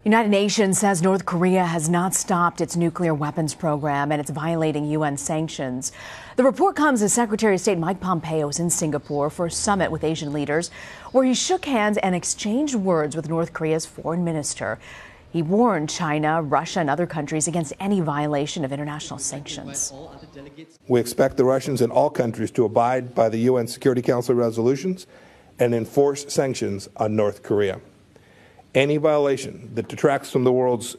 United Nations says North Korea has not stopped its nuclear weapons program and it's violating UN sanctions. The report comes as Secretary of State Mike Pompeo is in Singapore for a summit with Asian leaders where he shook hands and exchanged words with North Korea's foreign minister. He warned China, Russia and other countries against any violation of international sanctions. We expect the Russians and all countries to abide by the UN Security Council resolutions and enforce sanctions on North Korea. Any violation that detracts from the world's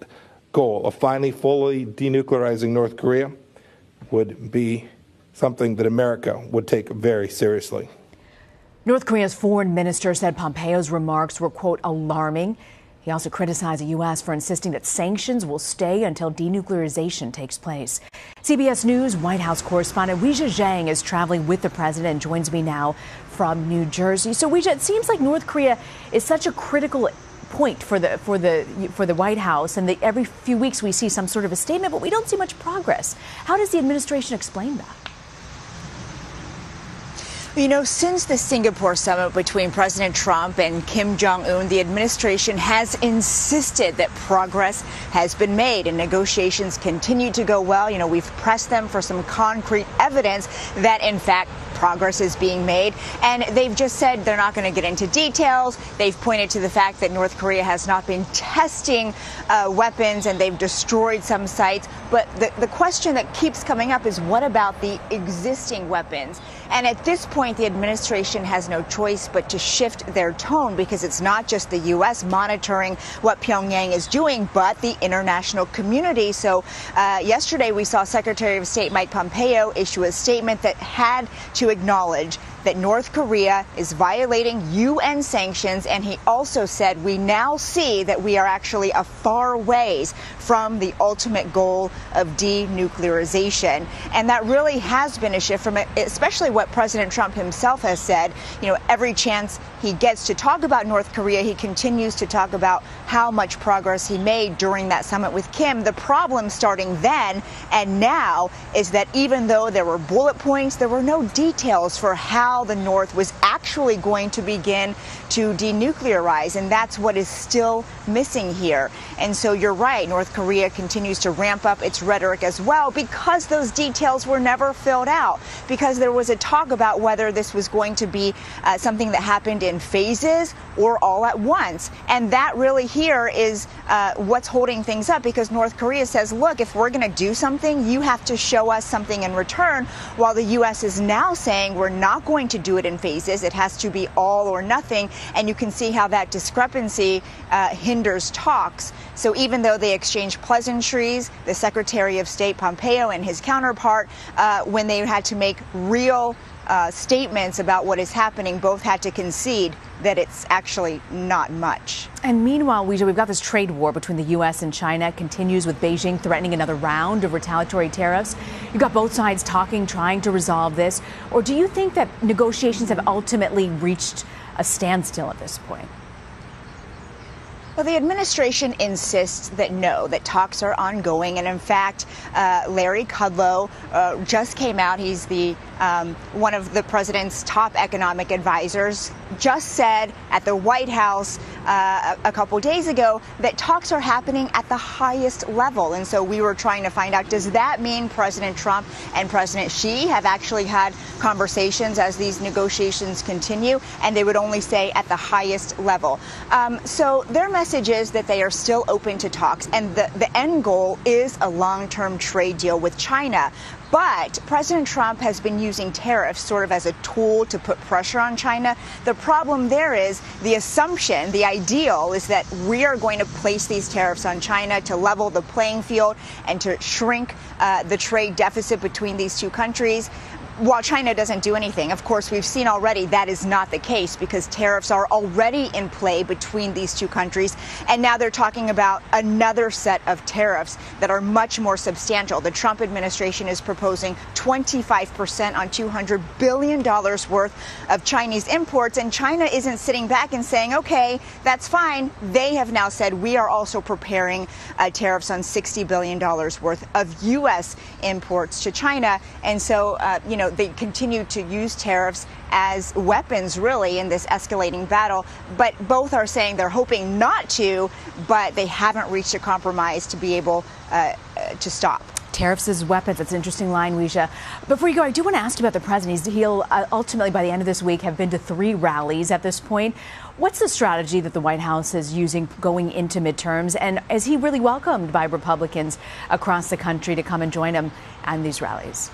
goal of finally fully denuclearizing North Korea would be something that America would take very seriously. North Korea's foreign minister said Pompeo's remarks were, quote, alarming. He also criticized the U.S. for insisting that sanctions will stay until denuclearization takes place. CBS News White House correspondent Weijia Zhang is traveling with the president and joins me now from New Jersey. So, Weijia, it seems like North Korea is such a critical point for the White House, and every few weeks we see some sort of a statement, but we don't see much progress. How does the administration explain that? You know, since the Singapore summit between President Trump and Kim Jong-un, the administration has insisted that progress has been made and negotiations continue to go well. You know, we've pressed them for some concrete evidence that, in fact, progress is being made. And they've just said they're not going to get into details. They've pointed to the fact that North Korea has not been testing weapons and they've destroyed some sites. But the question that keeps coming up is, what about the existing weapons? And at this point, the administration has no choice but to shift their tone, because it's not just the U.S. monitoring what Pyongyang is doing, but the international community. So yesterday, we saw Secretary of State Mike Pompeo issue a statement that had to acknowledge that North Korea is violating UN sanctions, and he also said we now see that we are actually a far ways from the ultimate goal of denuclearization. And that really has been a shift from especially what President Trump himself has said. You know, every chance he gets to talk about North Korea, he continues to talk about how much progress he made during that summit with Kim. The problem starting then and now is that even though there were bullet points, there were no details for how the North was actually going to begin to denuclearize, and that's what is still missing here. And so you're right, North Korea continues to ramp up its rhetoric as well, because those details were never filled out, because there was a talk about whether this was going to be something that happened in phases or all at once. And that really here is what's holding things up, because North Korea says, look, if we're going to do something, you have to show us something in return, while the U.S. is now saying we're not going to do it in phases. It has to be all or nothing. And you can see how that discrepancy hinders talks. So even though they exchanged pleasantries, the Secretary of State Pompeo and his counterpart, when they had to make real statements about what is happening, both had to concede that it's actually not much. And meanwhile, Weijia, we've got this trade war between the U.S. and China continues, with Beijing threatening another round of retaliatory tariffs. You've got both sides talking, trying to resolve this. Or do you think that negotiations have ultimately reached a standstill at this point? Well, the administration insists that no, that talks are ongoing. And in fact, Larry Kudlow just came out. He's the one of the president's top economic advisors, just said at the White House a couple days ago that talks are happening at the highest level. And so we were trying to find out, does that mean President Trump and President Xi have actually had conversations as these negotiations continue? And they would only say at the highest level. So their message is that they are still open to talks, and the end goal is a long-term trade deal with China. But President Trump has been using tariffs sort of as a tool to put pressure on China. The problem there is the assumption, the ideal, is that we are going to place these tariffs on China to level the playing field and to shrink the trade deficit between these two countries, while China doesn't do anything. Of course, we've seen already that is not the case, because tariffs are already in play between these two countries. And now they're talking about another set of tariffs that are much more substantial. The Trump administration is proposing 25% on $200 billion worth of Chinese imports. And China isn't sitting back and saying, okay, that's fine. They have now said we are also preparing tariffs on $60 billion worth of U.S. imports to China. And so, they continue to use tariffs as weapons, really, in this escalating battle. But both are saying they're hoping not to, but they haven't reached a compromise to be able to stop. Tariffs as weapons. That's an interesting line, Weijia. Before you go, I do want to ask you about the president. He'll ultimately, by the end of this week, have been to 3 rallies at this point. What's the strategy that the White House is using going into midterms? And is he really welcomed by Republicans across the country to come and join him on these rallies?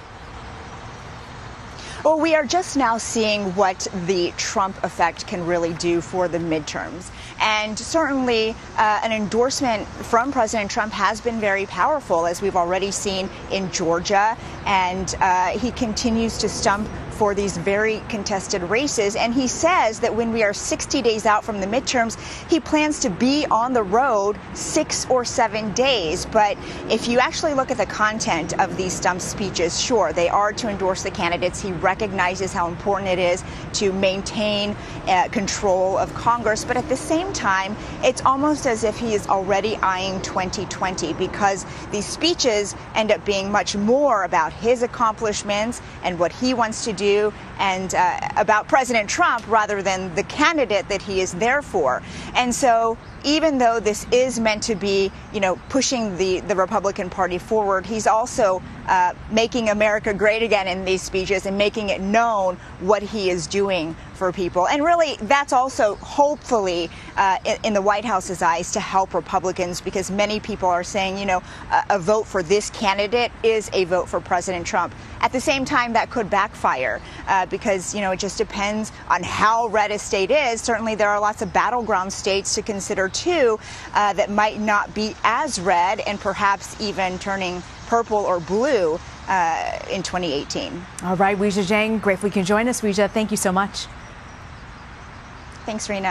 Well, we are just now seeing what the Trump effect can really do for the midterms. And certainly an endorsement from President Trump has been very powerful, as we've already seen in Georgia. And he continues to stump for these very contested races. And he says that when we are 60 days out from the midterms, he plans to be on the road 6 or 7 days. But if you actually look at the content of these stump speeches, sure, they are to endorse the candidates. He recognizes how important it is to maintain control of Congress. But at the same time, it's almost as if he is already eyeing 2020, because these speeches end up being much more about his accomplishments and what he wants to do, and about President Trump rather than the candidate that he is there for. And so even though this is meant to be, pushing the Republican Party forward, he's also making America great again in these speeches and making it known what he is doing for people. And really, that's also hopefully in the White House's eyes to help Republicans, because many people are saying, a vote for this candidate is a vote for President Trump. At the same time, that could backfire because, it just depends on how red a state is. Certainly, there are lots of battleground states to consider, too, that might not be as red and perhaps even turning purple or blue in 2018. All right, Weijia Jiang, grateful you can join us. Weijia, thank you so much. Thanks, Rena.